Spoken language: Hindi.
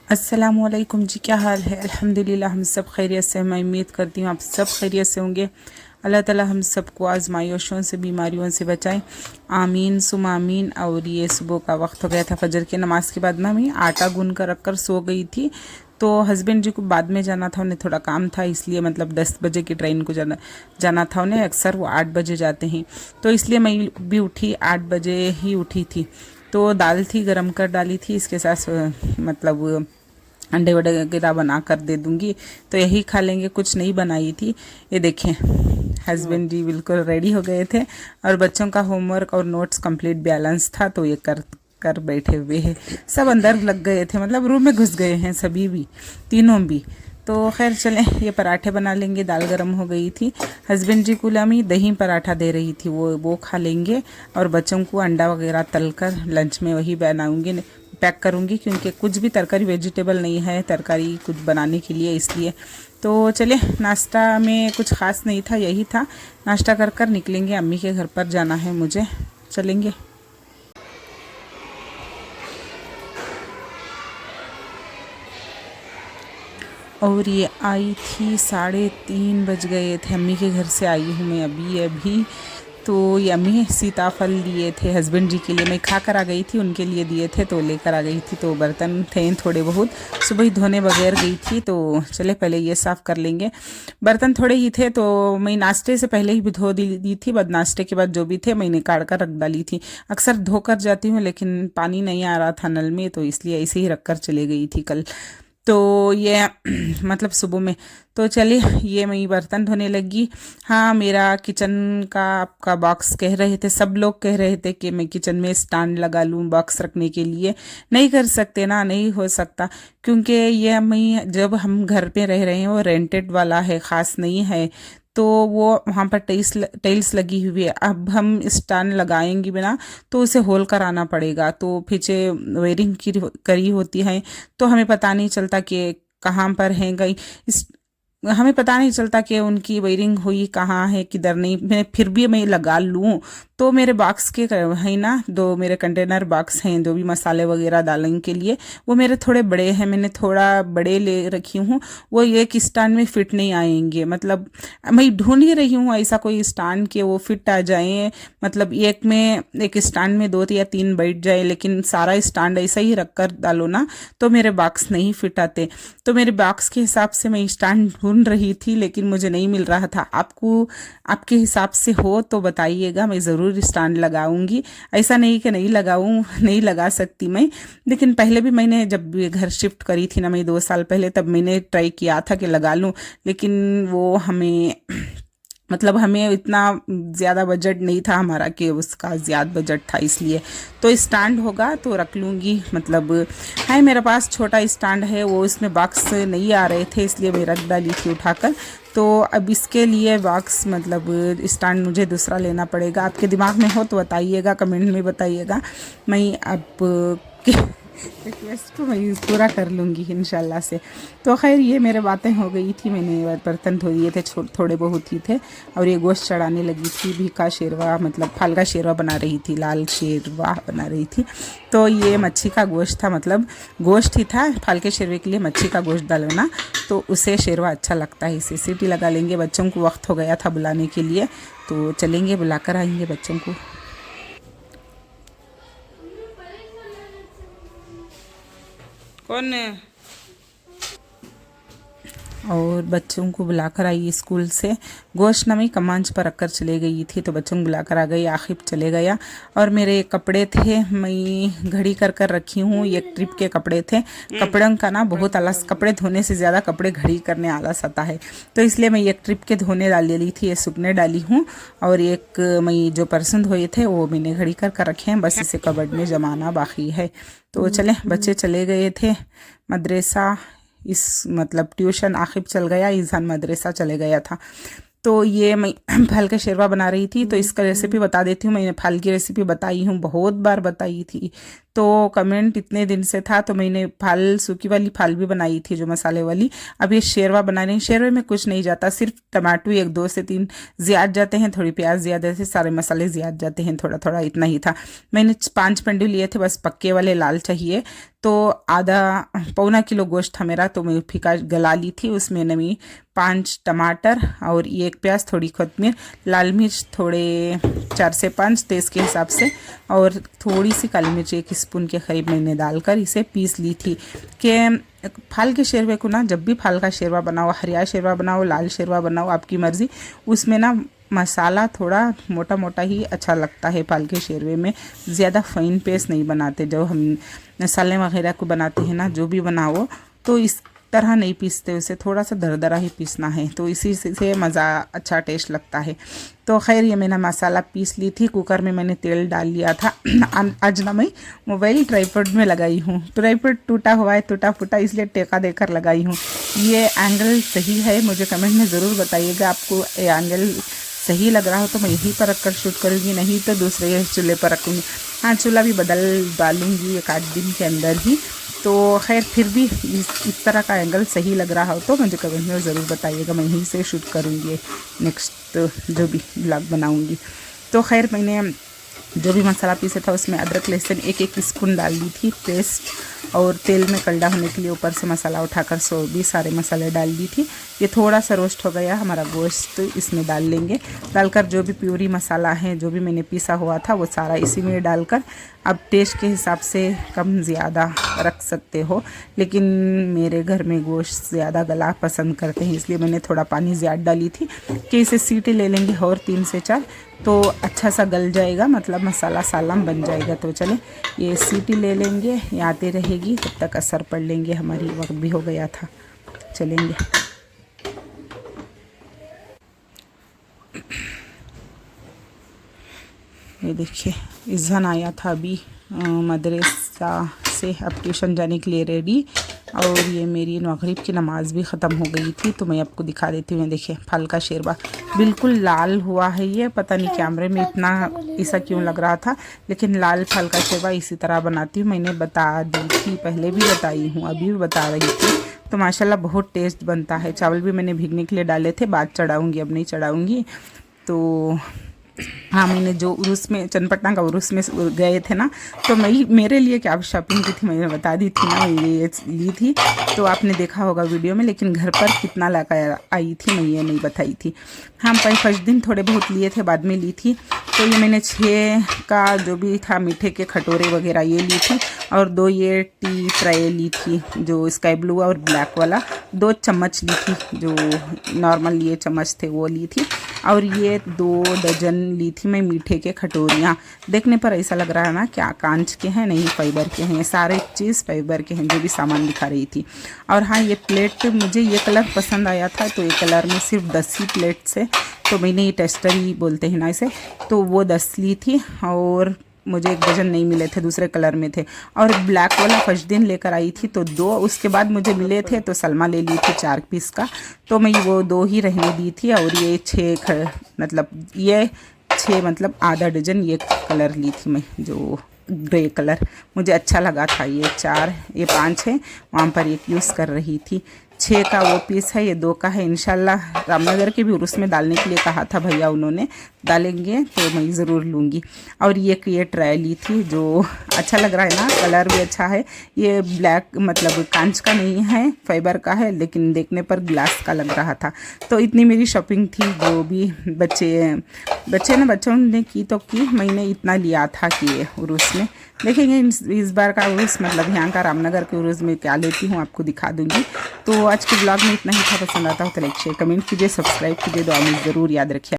अस्सलाम वालेकुम जी, क्या हाल है। अल्हम्दुलिल्लाह हम सब खैरियत से। मैं उम्मीद करती हूँ आप सब खैरियत से होंगे। अल्लाह ताला हम सबको आजमाइशों से, बीमारियों से बचाएं, आमीन सुम आमीन। और ये सुबह का वक्त हो गया था, फजर की नमाज के बाद मैं आटा गूंद कर रख कर सो गई थी। तो हस्बैंड जी को बाद में जाना था, उन्हें थोड़ा काम था, इसलिए मतलब 10 बजे की ट्रेन को जाना था उन्हें। अक्सर वो 8 बजे जाते हैं, तो इसलिए मैं भी उठी 8 बजे ही उठी थी। तो दाल थी, गरम कर डाली थी, इसके साथ मतलब अंडे वडे वगैरह बना कर दे दूंगी, तो यही खा लेंगे। कुछ नहीं बनाई थी। ये देखें, हस्बैंड जी बिल्कुल रेडी हो गए थे और बच्चों का होमवर्क और नोट्स कंप्लीट बैलेंस था, तो ये कर कर बैठे हुए हैं। सब अंदर लग गए थे, मतलब रूम में घुस गए हैं सभी भी, तीनों भी। तो खैर चलें, ये पराठे बना लेंगे। दाल गरम हो गई थी। हस्बैंड जी को लामी दही पराठा दे रही थी, वो खा लेंगे। और बच्चों को अंडा वगैरह तल कर लंच में वही बनाऊंगी, पैक करूंगी, क्योंकि कुछ भी तरकारी वेजिटेबल नहीं है तरकारी कुछ बनाने के लिए, इसलिए। तो चले, नाश्ता में कुछ ख़ास नहीं था, यही था। नाश्ता कर कर निकलेंगे, अम्मी के घर पर जाना है मुझे, चलेंगे। और ये आई थी 3:30 बज गए थे, अम्मी के घर से आई हूँ मैं अभी अभी। तो ये अम्मी सीताफल लिए थे हस्बैंड जी के लिए, मैं खा कर आ गई थी, उनके लिए दिए थे तो लेकर आ गई थी। तो बर्तन थे थोड़े बहुत, सुबह ही धोने बगैर गई थी, तो चले पहले ये साफ़ कर लेंगे। बर्तन थोड़े ही थे, तो मैं नाश्ते से पहले ही भी धो दी थी, बाद नाश्ते के बाद जो भी थे मैंने काट कर रख डाली थी। अक्सर धो कर जाती हूँ, लेकिन पानी नहीं आ रहा था नल में, तो इसलिए ऐसे ही रख कर चले गई थी कल। तो ये मतलब सुबह में। तो चलिए, ये मैं बर्तन धोने लगी। हाँ, मेरा किचन का आपका बॉक्स कह रहे थे, सब लोग कह रहे थे कि मैं किचन में स्टैंड लगा लूँ बॉक्स रखने के लिए। नहीं कर सकते ना, नहीं हो सकता, क्योंकि ये मैं जब हम घर पे रह रहे हैं, वो रेंटेड वाला है, ख़ास नहीं है। तो वो वहाँ पर टाइल्स लगी हुई है। अब हम स्टैंड लगाएंगे बिना, तो उसे होल कराना पड़ेगा, तो पीछे वायरिंग की करी होती है, तो हमें पता नहीं चलता कि कहाँ पर है गई। इस हमें पता नहीं चलता कि उनकी वायरिंग हुई कहाँ है किधर नहीं। मैं फिर भी मैं लगा लूँ, तो मेरे बॉक्स के है ना, दो मेरे कंटेनर बॉक्स हैं जो भी मसाले वगैरह डालने के लिए, वो मेरे थोड़े बड़े हैं, मैंने थोड़ा बड़े ले रखी हूँ। वो एक स्टैंड में फिट नहीं आएंगे, मतलब मैं ढूंढ ही रही हूँ ऐसा कोई स्टैंड के वो फिट आ जाए, मतलब एक स्टैंड में 2 या 3 बैठ जाए, लेकिन सारा स्टैंड ऐसा ही रख कर डालो ना, तो मेरे बॉक्स नहीं फिट आते। तो मेरे बॉक्स के हिसाब से मैं स्टैंड ढूंढ रही थी, लेकिन मुझे नहीं मिल रहा था। आपको आपके हिसाब से हो तो बताइएगा, मैं ज़रूर स्टैंड लगाऊंगी। ऐसा नहीं कि नहीं लगाऊं, नहीं लगा सकती मैं, लेकिन पहले भी मैंने जब घर शिफ्ट करी थी ना, मैं 2 साल पहले, तब मैंने ट्राई किया था कि लगा लूं, लेकिन वो हमें मतलब हमें इतना ज़्यादा बजट नहीं था हमारा कि उसका ज़्यादा बजट था, इसलिए। तो स्टैंड होगा तो रख लूँगी, मतलब है मेरे पास छोटा स्टैंड है, वो इसमें बॉक्स नहीं आ रहे थे, इसलिए मैं रख डाली थी उठाकर। तो अब इसके लिए बॉक्स मतलब स्टैंड मुझे दूसरा लेना पड़ेगा। आपके दिमाग में हो तो बताइएगा, कमेंट में बताइएगा। मैं अब रिक्वेस्ट को मैं पूरा कर लूँगी इंशाल्लाह से। तो खैर, ये मेरे बातें हो गई थी, मैंने बर्तन धो दिए थे, थोड़े बहुत ही थे। और ये गोश्त चढ़ाने लगी थी, भीका शेरवा, मतलब फालका शेरवा बना रही थी, लाल शेरवा बना रही थी। तो ये मच्छी का गोश्त था, मतलब गोश्त ही था, फालके शेरवे के लिए मच्छी का गोश्त डालो ना, तो उसे शेरवा अच्छा लगता है। इसे सीटी लगा लेंगे। बच्चों को वक्त हो गया था बुलाने के लिए, तो चलेंगे, बुला कर आएंगे बच्चों को। कौन और बच्चों को बुलाकर आई स्कूल से। गोश्त नमी कमांच पर रखकर चले गई थी, तो बच्चों को बुलाकर आ गई। आखिब चले गया। और मेरे कपड़े थे, मैं घड़ी कर कर रखी हूँ, एक ट्रिप के कपड़े थे। कपड़ों का ना बहुत आलस, कपड़े धोने से ज़्यादा कपड़े घड़ी करने आलस आता है, तो इसलिए मैं एक ट्रिप के धोने डाली थी, ये सूखने डाली हूँ। और एक मैं जो परसों धोए थे वो मैंने घड़ी कर कर रखे हैं, बस इसे कबर्ड में जमाना बाकी है। तो चले, बच्चे चले गए थे मदरसा, इस मतलब ट्यूशन। आखिब चल गया, ईजान मदरसा चले गया था। तो ये मैं फल का शेरवा बना रही थी, तो इसका रेसिपी बता देती हूँ। मैंने फल की रेसिपी बताई हूँ, बहुत बार बताई थी, तो कमेंट इतने दिन से था, तो मैंने फल सूखी वाली फल भी बनाई थी जो मसाले वाली। अब ये शेरवा बना रही हूँ। शेरवे में कुछ नहीं जाता, सिर्फ टमाटो 1 2 से 3 ज़्यादा जाते हैं, थोड़ी प्याज ज़्यादा से, सारे मसाले ज़्यादा जाते हैं, थोड़ा थोड़ा, इतना ही था। मैंने 5 पंडू लिए थे, बस पक्के वाले लाल चाहिए। तो आधा पौना किलो गोश्त था मेरा, तो मैं फीका गला ली थी। उसमें नमी 5 टमाटर और 1 प्याज, थोड़ी कोतमीर, लाल मिर्च थोड़े 4 से 5 तेज़ के हिसाब से, और थोड़ी सी काली मिर्च 1 स्पून के करीब मैंने डालकर इसे पीस ली थी। कि फल के शेरवे को ना, जब भी फल का शेरवा बनाओ, हरिया शेरवा बनाओ, लाल शेरवा बनाओ, आपकी मर्ज़ी, उसमें ना मसाला थोड़ा मोटा मोटा ही अच्छा लगता है। फल के शेरवे में ज़्यादा फाइन पेस्ट नहीं बनाते, जो हम मसाले वगैरह को बनाते हैं ना, जो भी बनाओ तो इस तरह नहीं पीसते, उसे थोड़ा सा दरदरा ही पीसना है, तो इसी से मज़ा अच्छा टेस्ट लगता है। तो खैर ये मैंने मसाला पीस ली थी। कुकर में मैंने तेल डाल लिया था। आज ना मैं मोबाइल ट्राइपॉड में लगाई हूँ, ट्राइपॉड टूटा हुआ है, टूटा फूटा, इसलिए टेका देकर लगाई हूँ। ये एंगल सही है? मुझे कमेंट में ज़रूर बताइएगा, आपको ये एंगल सही लग रहा हो तो मैं यहीं पर रख कर शूट करूँगी, नहीं तो दूसरे चूल्हे पर रखूँगी। हाँ, चूल्हा भी बदल डालूँगी 1 8 दिन के अंदर ही। तो खैर फिर भी इस तरह का एंगल सही लग रहा हो तो मुझे कमेंट में ज़रूर बताइएगा, मैं यहीं से शूट करूँगी नेक्स्ट जो भी ब्लॉग बनाऊँगी। तो खैर मैंने जो भी मसाला पीसा था उसमें अदरक लहसुन 1 स्पून डाल दी थी पेस्ट, और तेल में कलड़ा होने के लिए ऊपर से मसाला उठाकर भी सारे मसाले डाल दी थी। ये थोड़ा सा रोस्ट हो गया हमारा गोश्त, तो इसमें डाल लेंगे। डालकर जो भी प्यूरी मसाला है, जो भी मैंने पीसा हुआ था, वो सारा इसी में डालकर, अब टेस्ट के हिसाब से कम ज़्यादा रख सकते हो, लेकिन मेरे घर में गोश्त ज़्यादा गला पसंद करते हैं, इसलिए मैंने थोड़ा पानी ज़्यादा डाली थी कि इसे सीटी ले लेंगे और 3 से 4, तो अच्छा सा गल जाएगा, मतलब मसाला सालम बन जाएगा। तो चले ये सीटी ले लेंगे, ये आती रहेगी, तब तक असर पढ़ लेंगे। हमारी वक्त भी हो गया था, चलेंगे। ये देखिए इज़हान आया था अभी मदरसा से, अब ट्यूशन जाने के लिए रेडी, और ये मेरी मगरिब की नमाज़ भी ख़त्म हो गई थी, तो मैं आपको दिखा देती हूँ। देखिए फल का शेरवा बिल्कुल लाल हुआ है, ये पता नहीं कैमरे में इतना ऐसा क्यों लग रहा था, लेकिन लाल फल का शेरवा इसी तरह बनाती हूँ। मैंने बता दी थी, पहले भी बताई हूँ, अभी भी बता रही थी। तो माशाल्लाह बहुत टेस्ट बनता है। चावल भी मैंने भीगने के लिए डाले थे, बाद चढ़ाऊँगी, अब नहीं चढ़ाऊँगी। तो हाँ, मैंने जो उर्स में, चनपटना का उर्स में गए थे ना, तो मैं मेरे लिए क्या शॉपिंग की थी, मैंने बता दी थी ना, मैं ये ली थी, तो आपने देखा होगा वीडियो में, लेकिन घर पर कितना ला कर आई थी मैं ये नहीं बताई थी। हाँ, फर्स्ट दिन थोड़े बहुत लिए थे, बाद में ली थी। तो ये मैंने 6 का जो भी था मीठे के खटोरे वगैरह ये ली थी, और 2 ये टी ट्रे ली थी, जो स्काई ब्लू और ब्लैक वाला, 2 चम्मच ली थी, जो नॉर्मल ये चम्मच थे वो ली थी, और ये 2 डजन ली थी मैं मीठे के खटोरियाँ। देखने पर ऐसा लग रहा है ना क्या कांच के हैं, नहीं फाइबर के हैं, सारे चीज़ फाइबर के हैं, जो भी सामान दिखा रही थी। और हाँ, ये प्लेट मुझे ये कलर पसंद आया था, तो ये कलर में सिर्फ 10 ही प्लेट्स है, तो मैंने ये टेस्टर ही बोलते हैं ना इसे, तो वो 10 ली थी, और मुझे 1 डजन नहीं मिले थे, दूसरे कलर में थे। और ब्लैक वाला फर्स्ट दिन लेकर आई थी तो 2, उसके बाद मुझे मिले थे तो सलमा ले ली थी 4 पीस का, तो मैं वो 2 ही रहने दी थी। और ये 6 मतलब ये 6 मतलब आधा डजन ये कलर ली थी मैं, जो ग्रे कलर मुझे अच्छा लगा था। ये 4, ये 5 है, वहाँ पर एक यूज़ कर रही थी। 6 का वो पीस है, ये 2 का है। इंशाल्लाह रामनगर के भी उर्स में डालने के लिए कहा था भैया, उन्होंने डालेंगे तो मैं ज़रूर लूँगी। और ये ट्राई ली थी, जो अच्छा लग रहा है ना, कलर भी अच्छा है। ये ब्लैक मतलब कांच का नहीं है, फाइबर का है, लेकिन देखने पर ग्लास का लग रहा था। तो इतनी मेरी शॉपिंग थी, जो भी बच्चों ने की तो की, मैंने इतना लिया था कि उर्स में देखेंगे इस बार का उर्स, मतलब यहाँ का रामनगर के उर्स में क्या लेती हूँ आपको दिखा दूँगी। तो आज के ब्लॉग में इतना ही था। पसंद आता हो तो लाइक शेयर कमेंट कीजिए, सब्सक्राइब कीजिए, दुआ में ज़रूर याद रखिए।